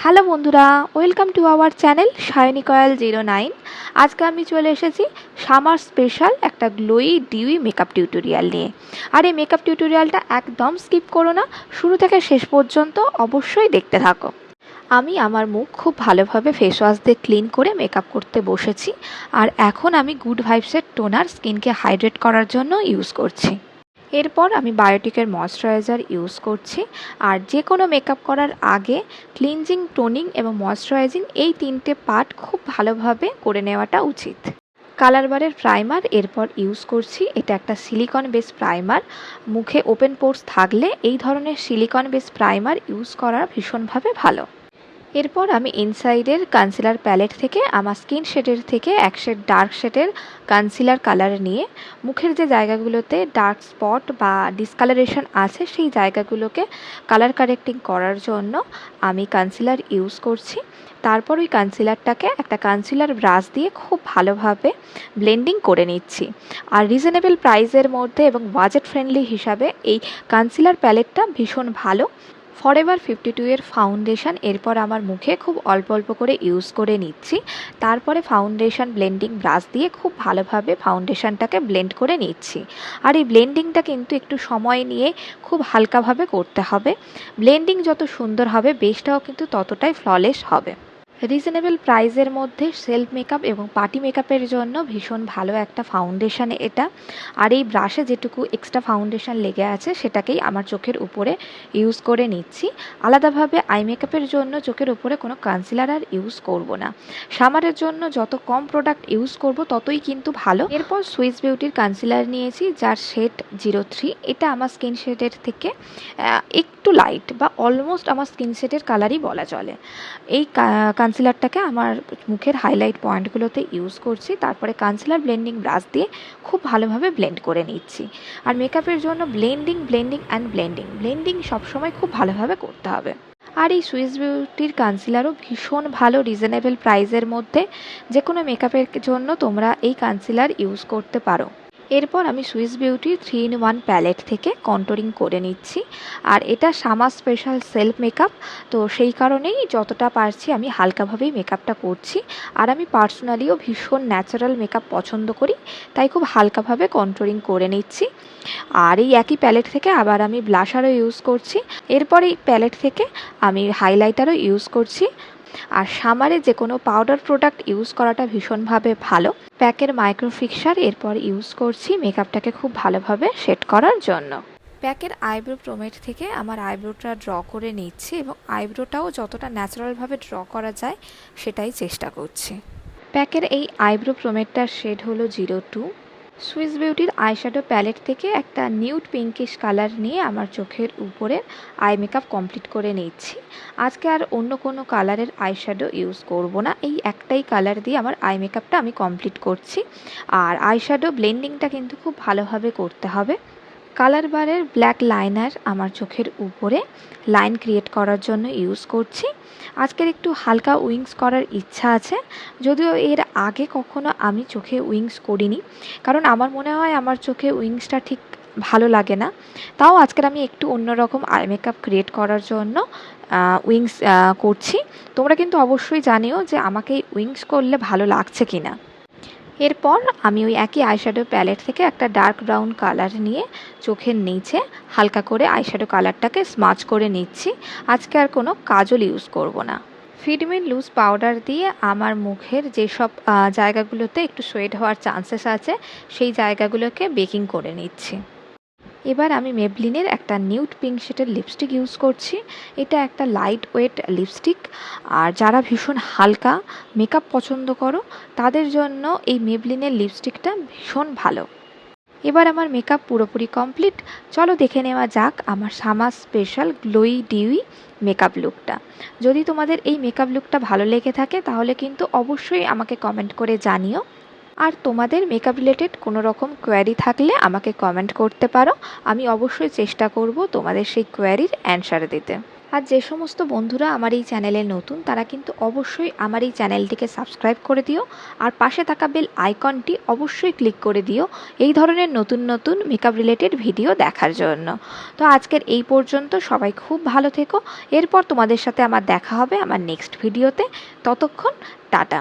Hello বন্ধুরা, welcome to our channel Sayani Koyal 09। আজকে আমি চলে এসেছি সামার স্পেশাল একটা গ্লোই ডিউই মেকআপ টিউটোরিয়াল নিয়ে। আর এই মেকআপ টিউটোরিয়ালটা একদম স্কিপ করো না, শুরু থেকে শেষ পর্যন্ত অবশ্যই দেখতে থাকো। আমি আমার মুখ খুব ভালোভাবে ফেস ওয়াশ দিয়ে ক্লিন করে মেকআপ করতে বসেছি। আর এখন আমি গুড ভাইবসের টোনার স্কিনকে হাইড্রেট করার জন্য ইউজ করছি। এরপর আমি বায়োটিকের ময়শ্চারাইজার ইউজ করছি। আর যে কোনো মেকআপ করার আগে ক্লিনজিং, টোনিং এবং ময়শ্চারাইজিং এই তিনটে পার্ট খুব ভালোভাবে করে নেওয়াটা উচিত। কালার বারের প্রাইমার এরপর ইউজ করছি। এটা একটা সিলিকন বেস প্রাইমার। মুখে ওপেন পোর্স থাকলে এই ধরনের সিলিকন বেস প্রাইমার ইউজ করা ভীষণভাবে ভালো। এরপর আমি ইনসাইডের কনসিলার প্যালেট থেকে আমার স্কিন শেডের থেকে এক শেড ডার্ক শেডের কনসিলার কালার নিয়ে মুখের যে জায়গাগুলোতে ডার্ক স্পট বা ডিসকালারেশন আছে সেই জায়গাগুলোকে কালার কারেক্টিং করার জন্য আমি কনসিলার ইউজ করছি। তারপর ওই কনসিলারটাকে একটা কনসিলার ব্রাশ দিয়ে খুব ভালোভাবে ব্লেন্ডিং করে নিচ্ছি। আর রিজনেবল প্রাইসের মধ্যে এবং বাজেট ফ্রেন্ডলি হিসাবে এই কনসিলার প্যালেটটা ভীষণ ভালো। ফরএভার 52 এর ফাউন্ডেশন এরপর আমার মুখে খুব অল্প অল্প করে ইউজ করে নিচ্ছি। তারপরে ফাউন্ডেশন ব্লেন্ডিং ব্রাশ দিয়ে খুব ভালোভাবে ফাউন্ডেশনটাকে ব্লেন্ড করে নিচ্ছি। আর এই ব্লেন্ডিংটা কিন্তু একটু সময় নিয়ে খুব হালকাভাবে করতে হবে। ব্লেন্ডিং যত সুন্দর হবে বেসটাও কিন্তু ততটাই ফ্ললেস হবে। রিজনেবল প্রাইসের মধ্যে সেলফ মেকআপ এবং পার্টি মেকআপের জন্য ভীষণ ভালো একটা ফাউন্ডেশন এটা। আর এই ব্রাশে যেটুকু এক্সট্রা ফাউন্ডেশন লেগে আছে সেটাকেই আমার চোখের উপরে ইউজ করে নিচ্ছি। আলাদাভাবে আই মেকআপের জন্য চোখের উপরে কোনো কনসিলার আর ইউজ করব না। সামারের জন্য যত কম প্রোডাক্ট ইউজ করব ততই কিন্তু ভালো। এরপর সুইস বিউটির কনসিলার নিয়েছি যার শেড 03। এটা আমার স্কিন শেডের থেকে একটু লাইট বা অলমোস্ট আমার স্কিন শেডের কালারই বলা চলে। এই কনসিলারটাকে আমার মুখের হাইলাইট পয়েন্টগুলোতে ইউজ করছি। তারপরে কনসিলার ব্লেন্ডিং ব্রাশ দিয়ে খুব ভালোভাবে ব্লেন্ড করে নিচ্ছি। আর মেকআপের জন্য ব্লেন্ডিং সবসময় খুব ভালোভাবে করতে হবে। আর এই সুইস বিউটির কনসিলারও ভীষণ ভালো রিজনেবল প্রাইসের মধ্যে। যে কোনো মেকআপের জন্য তোমরা এই কনসিলার ইউজ করতে পারো। এরপর আমি সুইস বিউটির 3-in-1 প্যালেট থেকে কন্টুরিং করে নিচ্ছি। আর এটা সামার স্পেশাল সেলফ মেকআপ, তো সেই কারণেই যতটা পারছি আমি হালকাভাবেই মেকআপটা করছি। আর আমি পার্সোনালিও ভীষণ ন্যাচারাল মেকআপ পছন্দ করি, তাই খুব হালকাভাবে কন্টুরিং করে নিচ্ছি। আর এই একই প্যালেট থেকে আবার আমি ব্লাশারও ইউজ করছি। এরপর এই প্যালেট থেকে আমি হাইলাইটারও ইউজ করছি। আর সামারে যে কোনো পাউডার প্রোডাক্ট ইউজ করাটা ভীষণভাবে ভালো। প্যাকের মাইক্রো ফিক্সার এরপর ইউজ করছি মেকআপটাকে খুব ভালোভাবে সেট করার জন্য। প্যাকের আইব্রো প্রোমেট থেকে আমার আইব্রোটা ড্র করে নিচ্ছি এবং আইব্রোটাও যতটা ন্যাচারালভাবে ড্র করা যায় সেটাই চেষ্টা করছি। প্যাকের এই আইব্রো প্রোমেটটার শেড হলো 02। সুইস বিউটির আইশ্যাডো প্যালেট থেকে একটা নিউড পিঙ্কিশ কালার নিয়ে আমার চোখের উপরে আই মেকআপ কমপ্লিট করে নিচ্ছি। আজকে আর অন্য কোনো কালারের আইশ্যাডো ইউজ করব না, এই একটাই কালার দিয়ে আমার আই মেকআপটা আমি কমপ্লিট করছি। আর আইশ্যাডো ব্লেন্ডিংটা কিন্তু খুব ভালোভাবে করতে হবে। কালার বারের ব্ল্যাক লাইনার আমার চোখের উপরে লাইন ক্রিয়েট করার জন্য ইউজ করছি। আজকের একটু হালকা উইংস করার ইচ্ছা আছে, যদিও এর আগে কখনো আমি চোখে উইংস করিনি, কারণ আমার মনে হয় আমার চোখে উইংসটা ঠিক ভালো লাগে না। তাও আজকের আমি একটু অন্যরকম আই মেকআপ ক্রিয়েট করার জন্য উইংস করছি। তোমরা কিন্তু অবশ্যই জানিও যে আমাকে উইংস করলে ভালো লাগছে কি না। এরপর আমি ওই একই আইশ্যাডো প্যালেট থেকে একটা ডার্ক ব্রাউন কালার নিয়ে চোখের নিচে হালকা করে আইশ্যাডো কালারটাকে স্মাচ করে নিচ্ছি। আজকে আর কোনো কাজল ইউজ করব না। ফিটমি লুজ পাউডার দিয়ে আমার মুখের যেসব জায়গাগুলোতে একটু শেড হওয়ার চান্সেস আছে সেই জায়গাগুলোকে বেকিং করে নিচ্ছি। এবার আমি মেবলিনের একটা নিউড পিঙ্ক শেডের লিপস্টিক ইউজ করছি। এটা একটা লাইট ওয়েট লিপস্টিক। আর যারা ভীষণ হালকা মেকআপ পছন্দ করো তাদের জন্য এই মেবলিনের লিপস্টিকটা ভীষণ ভালো। এবার আমার মেকআপ পুরোপুরি কমপ্লিট। চলো দেখে নেওয়া যাক আমার summer special glowy dewy makeup লুকটা। যদি তোমাদের এই মেকআপ লুকটা ভালো লেগে থাকে তাহলে কিন্তু অবশ্যই আমাকে কমেন্ট করে জানিও। আর তোমাদের মেকআপ রিলেটেড কোনো রকম কোয়ারি থাকলে আমাকে কমেন্ট করতে পারো, আমি অবশ্যই চেষ্টা করব তোমাদের সেই কোয়ারির অ্যানসার দিতে। আর যে সমস্ত বন্ধুরা আমার এই চ্যানেলে নতুন তারা কিন্তু অবশ্যই আমার এই চ্যানেলটিকে সাবস্ক্রাইব করে দিও আর পাশে থাকা বেল আইকনটি অবশ্যই ক্লিক করে দিও এই ধরনের নতুন নতুন মেকআপ রিলেটেড ভিডিও দেখার জন্য। তো আজকের এই পর্যন্ত, সবাই খুব ভালো থেকো। এরপর তোমাদের সাথে আমার দেখা হবে আমার নেক্সট ভিডিওতে। ততক্ষণ টাটা।